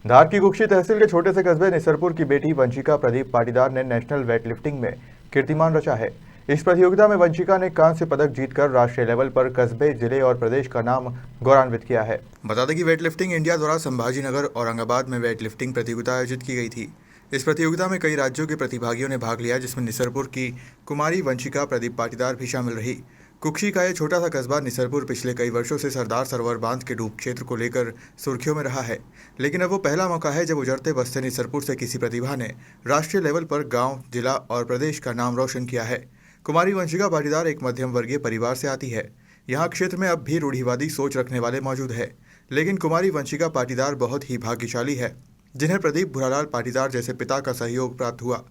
धार की कुक्षी तहसील के छोटे से कस्बे निसरपुर की बेटी वंशिका प्रदीप पाटीदार ने नेशनल वेट लिफ्टिंग में कीर्तिमान रचा है। इस प्रतियोगिता में वंशिका ने कांस्य पदक जीतकर राष्ट्रीय लेवल पर कस्बे, जिले और प्रदेश का नाम गौरवान्वित किया है। बता दें कि वेट लिफ्टिंग इंडिया द्वारा संभाजीनगर, औरंगाबाद में वेट लिफ्टिंग प्रतियोगिता आयोजित की गई थी। इस प्रतियोगिता में कई राज्यों के प्रतिभागियों ने भाग लिया, जिसमें निसरपुर की कुमारी वंशिका प्रदीप पाटीदार भी शामिल रही। कुक्षी का ये छोटा सा कस्बा निसरपुर पिछले कई वर्षों से सरदार सरोवर बांध के डूब क्षेत्र को लेकर सुर्खियों में रहा है, लेकिन अब वो पहला मौका है जब उजरते बसते निसरपुर से किसी प्रतिभा ने राष्ट्रीय लेवल पर गांव, जिला और प्रदेश का नाम रोशन किया है। कुमारी वंशिका पाटीदार एक मध्यम वर्गीय परिवार से आती है। यहाँ क्षेत्र में अब भी रूढ़िवादी सोच रखने वाले मौजूद है, लेकिन कुमारी वंशिका पाटीदार बहुत ही भाग्यशाली है, जिन्हें प्रदीप भुरालाल पाटीदार जैसे पिता का सहयोग प्राप्त हुआ।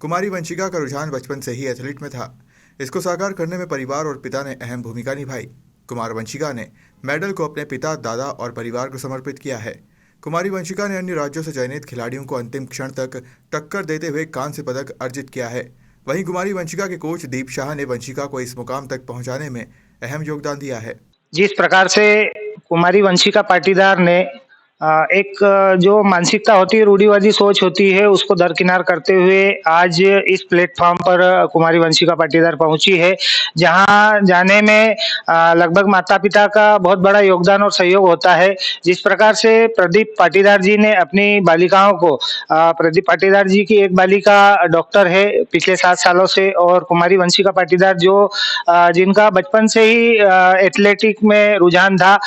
कुमारी वंशिका का रुझान बचपन से ही एथलीट में था। इसको साकार करने में परिवार और पिता ने अहम भूमिका निभाई। कुमार वंशिका ने मेडल को अपने पिता, दादा और परिवार को समर्पित किया है। कुमारी वंशिका ने अन्य राज्यों से चयनित खिलाड़ियों को अंतिम क्षण तक टक्कर देते हुए कांस्य पदक अर्जित किया है। वहीं कुमारी वंशिका के कोच दीप शाह ने वंशिका को इस मुकाम तक पहुंचाने में अहम योगदान दिया है। जिस प्रकार से कुमारी वंशिका पाटीदार ने एक जो मानसिकता होती है, रूढ़िवादी सोच होती है, उसको दरकिनार करते हुए आज इस प्लेटफॉर्म पर कुमारी वंशिका पाटीदार पहुंची है, जहां जाने में लगभग माता पिता का बहुत बड़ा योगदान और सहयोग होता है। जिस प्रकार से प्रदीप पाटीदार जी ने अपनी बालिकाओं को, प्रदीप पाटीदार जी की एक बालिका डॉक्टर है पिछले 7 सालों से, और कुमारी वंशिका पाटीदार जो जिनका बचपन से ही एथलेटिक में रुझान था,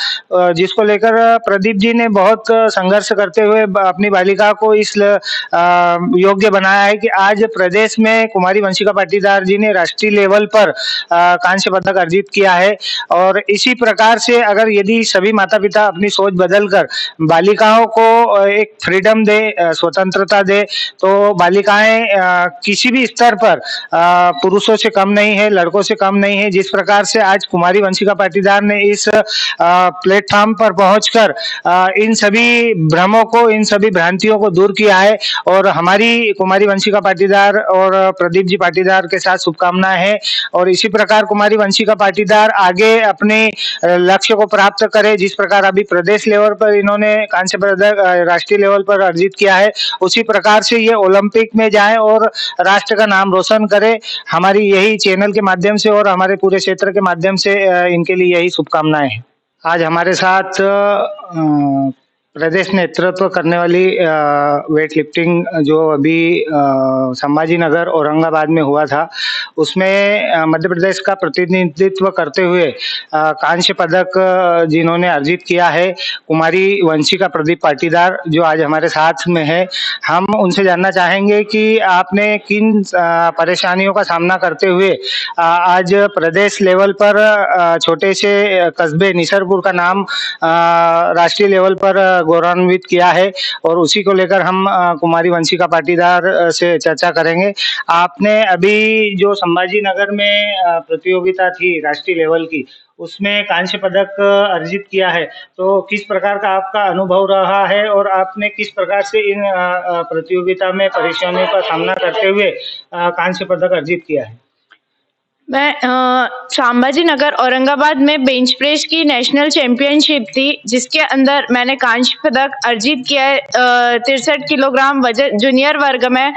जिसको लेकर प्रदीप जी ने बहुत संघर्ष करते हुए अपनी बालिका को इस योग्य बनाया है कि आज प्रदेश में कुमारी वंशिका पाटीदार जी ने राष्ट्रीय लेवल पर कांस्य पदक अर्जित किया है। और इसी प्रकार से अगर यदि सभी माता पिता अपनी सोच बदलकर बालिकाओं को एक फ्रीडम दे, स्वतंत्रता दे, तो बालिकाएं किसी भी स्तर पर पुरुषों से कम नहीं है, लड़कों से कम नहीं है। जिस प्रकार से आज कुमारी वंशिका पाटीदार ने इस प्लेटफॉर्म पर पहुंचकर इन सभी भ्रमों को, इन सभी भ्रांतियों को दूर किया है, और हमारी कुमारी वंशिका पाटीदार और प्रदीप जी पाटीदार के साथ शुभकामनाएं हैं। और इसी प्रकार कुमारी वंशिका पाटीदार आगे अपने लक्ष्य को प्राप्त करे। जिस प्रकार अभी प्रदेश लेवल पर इन्होंने कांस्य पदक राष्ट्रीय लेवल पर अर्जित किया है, उसी प्रकार से ये ओलंपिक में जाए और राष्ट्र का नाम रोशन करे। हमारी यही चैनल के माध्यम से और हमारे पूरे क्षेत्र के माध्यम से इनके लिए यही शुभकामनाएं हैं। आज हमारे साथ प्रदेश नेतृत्व करने वाली वेट लिफ्टिंग जो अभी संभाजीनगर, औरंगाबाद में हुआ था, उसमें मध्य प्रदेश का प्रतिनिधित्व करते हुए कांस्य पदक जिन्होंने अर्जित किया है, कुमारी वंशिका प्रदीप पाटीदार, जो आज हमारे साथ में है। हम उनसे जानना चाहेंगे कि आपने किन परेशानियों का सामना करते हुए आज प्रदेश लेवल पर छोटे से कस्बे निसरपुर का नाम राष्ट्रीय लेवल पर गौरवान्वित किया है, और उसी को लेकर हम कुमारी वंशिका पाटीदार से चर्चा करेंगे। आपने अभी जो संभाजीनगर में प्रतियोगिता थी राष्ट्रीय लेवल की, उसमें कांस्य पदक अर्जित किया है, तो किस प्रकार का आपका अनुभव रहा है और आपने किस प्रकार से इन प्रतियोगिता में परेशानियों का सामना करते हुए कांस्य पदक अर्जित किया है? मैं संभाजीनगर, औरंगाबाद में बेंच प्रेस की नेशनल चैंपियनशिप थी, जिसके अंदर मैंने कांस्य पदक अर्जित किया है 63 किलोग्राम वजन जूनियर वर्ग में।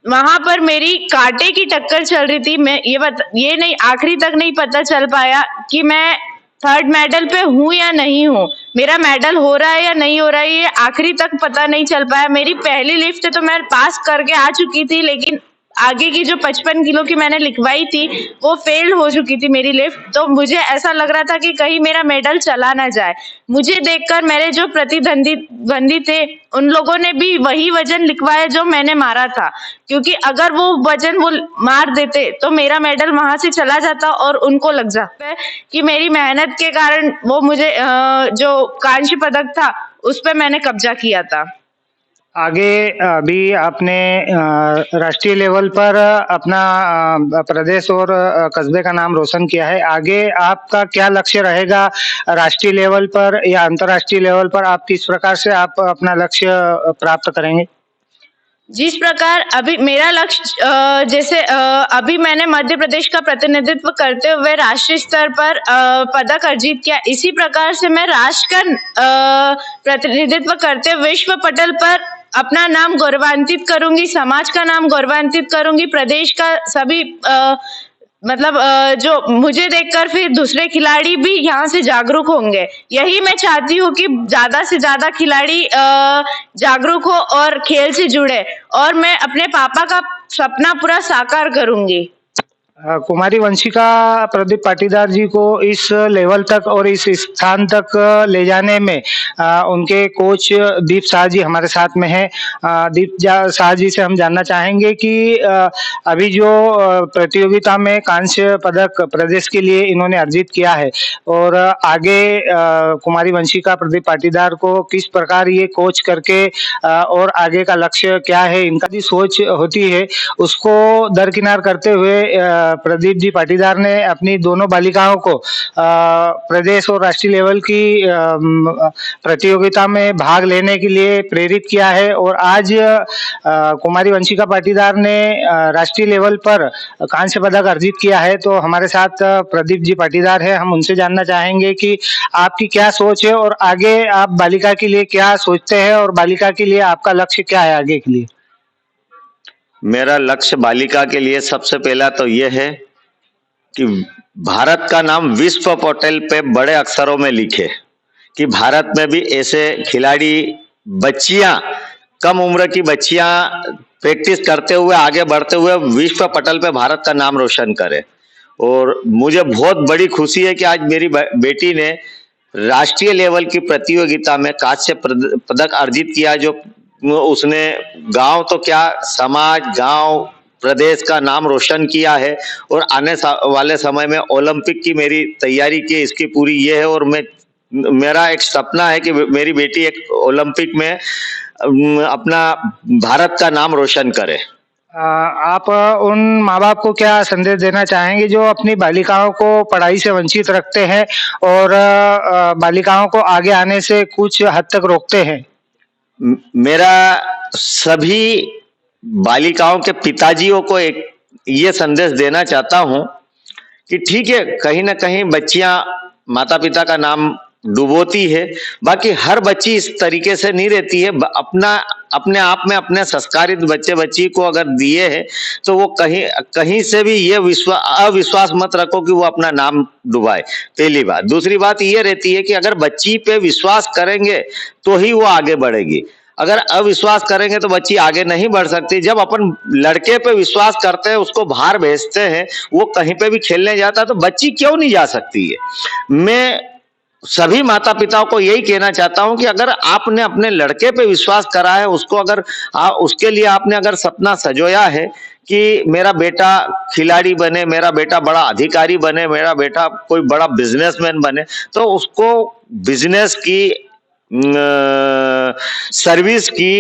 वहां पर मेरी कांटे की टक्कर चल रही थी। मैं ये नहीं, आखिरी तक नहीं पता चल पाया कि मैं थर्ड मेडल पे हूँ या नहीं हूँ। मेरा मेडल हो रहा है या नहीं हो रहा है, ये आखिरी तक पता नहीं चल पाया। मेरी पहली लिफ्ट तो मैं पास करके आ चुकी थी, लेकिन आगे की जो 55 किलो की मैंने लिखवाई थी वो फेल हो चुकी थी मेरी लिफ्ट। तो मुझे ऐसा लग रहा था कि कहीं मेरा मेडल चला ना जाए। मुझे देखकर मेरे जो प्रतिद्वंदी थे, उन लोगों ने भी वही वजन लिखवाया जो मैंने मारा था, क्योंकि अगर वो वजन वो मार देते तो मेरा मेडल वहां से चला जाता और उनको लग जाता कि मेरी मेहनत के कारण वो मुझे जो कांस्य पदक था उस पर मैंने कब्जा किया था। आगे अभी आपने राष्ट्रीय लेवल पर अपना प्रदेश और कस्बे का नाम रोशन किया है। आगे आपका क्या लक्ष्य रहेगा राष्ट्रीय लेवल पर या अंतर्राष्ट्रीय लेवल पर? आप किस प्रकार से आप अपना लक्ष्य प्राप्त करेंगे? जिस प्रकार अभी मेरा लक्ष्य जैसे अभी मैंने मध्य प्रदेश का प्रतिनिधित्व करते हुए राष्ट्रीय स्तर पर पदक अर्जित किया, इसी प्रकार से मैं राष्ट्र का प्रतिनिधित्व करते हुए विश्व पटल पर अपना नाम गौरवान्वित करूंगी, समाज का नाम गौरवान्वित करूंगी, प्रदेश का सभी जो मुझे देखकर फिर दूसरे खिलाड़ी भी यहाँ से जागरूक होंगे। यही मैं चाहती हूँ कि ज्यादा से ज्यादा खिलाड़ी जागरूक हो और खेल से जुड़े, और मैं अपने पापा का सपना पूरा साकार करूंगी। कुमारी वंशिका प्रदीप पाटीदार जी को इस लेवल तक और इस स्थान तक ले जाने में उनके कोच दीप शाह जी हमारे साथ में हैं। शाह जी से हम जानना चाहेंगे कि अभी जो प्रतियोगिता में कांस्य पदक प्रदेश के लिए इन्होंने अर्जित किया है, और आगे कुमारी वंशिका प्रदीप पाटीदार को किस प्रकार ये कोच करके और आगे का लक्ष्य क्या है, इनका जो सोच होती है उसको दरकिनार करते हुए प्रदीप जी पाटीदार ने अपनी दोनों बालिकाओं को प्रदेश और राष्ट्रीय लेवल की प्रतियोगिता में भाग लेने के लिए प्रेरित किया है। और आज कुमारी वंशिका पाटीदार ने राष्ट्रीय लेवल पर कांस्य पदक अर्जित किया है। तो हमारे साथ प्रदीप जी पाटीदार है, हम उनसे जानना चाहेंगे कि आपकी क्या सोच है और आगे आप बालिका के लिए क्या सोचते हैं, और बालिका के लिए आपका लक्ष्य क्या है आगे के लिए? मेरा लक्ष्य बालिका के लिए सबसे पहला तो यह है कि भारत का नाम विश्व पटल पे बड़े अक्षरों में लिखे, कि भारत में भी ऐसे खिलाड़ी, बच्चियां, कम उम्र की बच्चियां प्रैक्टिस करते हुए आगे बढ़ते हुए विश्व पटल पे भारत का नाम रोशन करे। और मुझे बहुत बड़ी खुशी है कि आज मेरी बेटी ने राष्ट्रीय लेवल की प्रतियोगिता में कांस्य पदक अर्जित किया, जो उसने गांव तो क्या, समाज, गांव, प्रदेश का नाम रोशन किया है। और आने वाले समय में ओलंपिक की मेरी तैयारी की इसकी पूरी ये है, और मेरा एक सपना है कि मेरी बेटी एक ओलंपिक में अपना भारत का नाम रोशन करे। आप उन माँ बाप को क्या संदेश देना चाहेंगे जो अपनी बालिकाओं को पढ़ाई से वंचित रखते हैं और बालिकाओं को आगे आने से कुछ हद तक रोकते हैं? मेरा सभी बालिकाओं के पिताजियों को एक ये संदेश देना चाहता हूं कि ठीक है, कहीं ना कहीं बच्चियां माता पिता का नाम डुबोती है, बाकी हर बच्ची इस तरीके से नहीं रहती है। अपने आप में अपने संस्कारित बच्ची को अगर दिए हैं तो वो कहीं से भी ये अविश्वास मत रखो कि वो अपना नाम डुबाए, पहली बात। दूसरी बात ये रहती है कि अगर बच्ची पे विश्वास करेंगे तो ही वो आगे बढ़ेगी, अगर अविश्वास करेंगे तो बच्ची आगे नहीं बढ़ सकती। जब अपन लड़के पे विश्वास करते हैं, उसको बाहर भेजते हैं, वो कहीं पे भी खेलने जाता है, तो बच्ची क्यों नहीं जा सकती है। मैं सभी माता पिताओं को यही कहना चाहता हूं कि अगर आपने अपने लड़के पे विश्वास करा है, उसको अगर उसके लिए आपने अगर सपना सजोया है कि मेरा बेटा खिलाड़ी बने, मेरा बेटा बड़ा अधिकारी बने, मेरा बेटा कोई बड़ा बिजनेसमैन बने, तो उसको बिजनेस की सर्विस की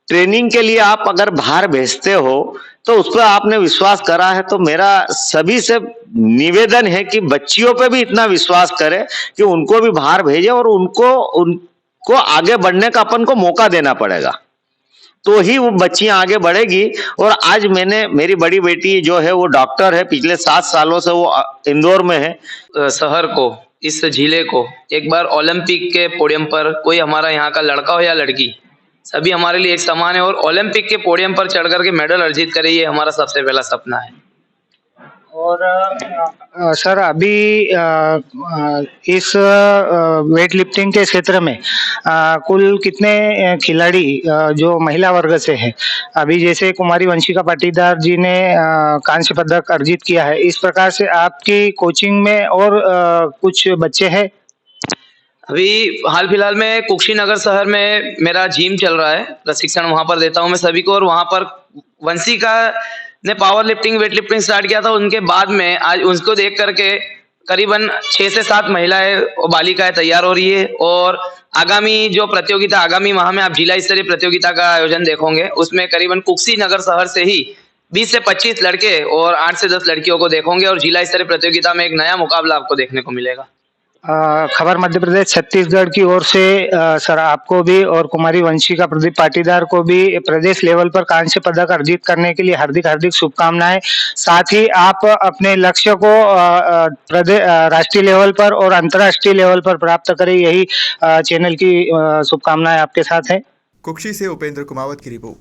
ट्रेनिंग के लिए आप अगर बाहर भेजते हो तो उस पर आपने विश्वास करा है। तो मेरा सभी से निवेदन है कि बच्चियों पे भी इतना विश्वास करें कि उनको भी बाहर भेजे, और उनको आगे बढ़ने का अपन को मौका देना पड़ेगा, तो ही वो बच्चियां आगे बढ़ेगी। और आज मेरी बड़ी बेटी जो है वो डॉक्टर है, पिछले 7 सालों से वो इंदौर में है। शहर को, इस जिले को एक बार ओलंपिक के पोडियम पर, कोई हमारा यहाँ का लड़का हो या लड़की, सभी हमारे लिए एक समान है, और ओलंपिक के पोडियम पर चढ़ करके मेडल अर्जित करे, ये हमारा सबसे पहला सपना है। और सर, अभी इस वेट लिफ्टिंग के क्षेत्र में कुल कितने खिलाड़ी जो महिला वर्ग से है, अभी जैसे कुमारी वंशिका पाटीदार जी ने कांस्य पदक अर्जित किया है, इस प्रकार से आपकी कोचिंग में और कुछ बच्चे हैं? अभी हाल फिलहाल में कुशीनगर शहर में मेरा जिम चल रहा है, प्रशिक्षण वहां पर देता हूं मैं सभी को, और वहां पर वंशिका ने power lifting, weight lifting start किया था। उनके बाद में आज उसको देख करके करीबन 6 से 7 महिलाएं और बालिकाएं तैयार हो रही है। और आगामी जो प्रतियोगिता, आगामी माह में आप जिला स्तरीय प्रतियोगिता का आयोजन देखोगे, उसमें करीबन कुशीनगर शहर से ही 20 से 25 लड़के और 8 से 10 लड़कियों को देखोगे, और जिला स्तरीय प्रतियोगिता में एक नया मुकाबला आपको देखने को मिलेगा। खबर मध्य प्रदेश छत्तीसगढ़ की ओर से सर आपको भी और कुमारी वंशिका प्रदीप पाटीदार को भी प्रदेश लेवल पर कांस्य पदक अर्जित करने के लिए हार्दिक हार्दिक शुभकामनाएं। साथ ही आप अपने लक्ष्य को राष्ट्रीय लेवल पर और अंतर्राष्ट्रीय लेवल पर प्राप्त करें, यही चैनल की शुभकामनाएं आपके साथ है। कुक्षी से उपेंद्र कुमावत की रिपोर्ट।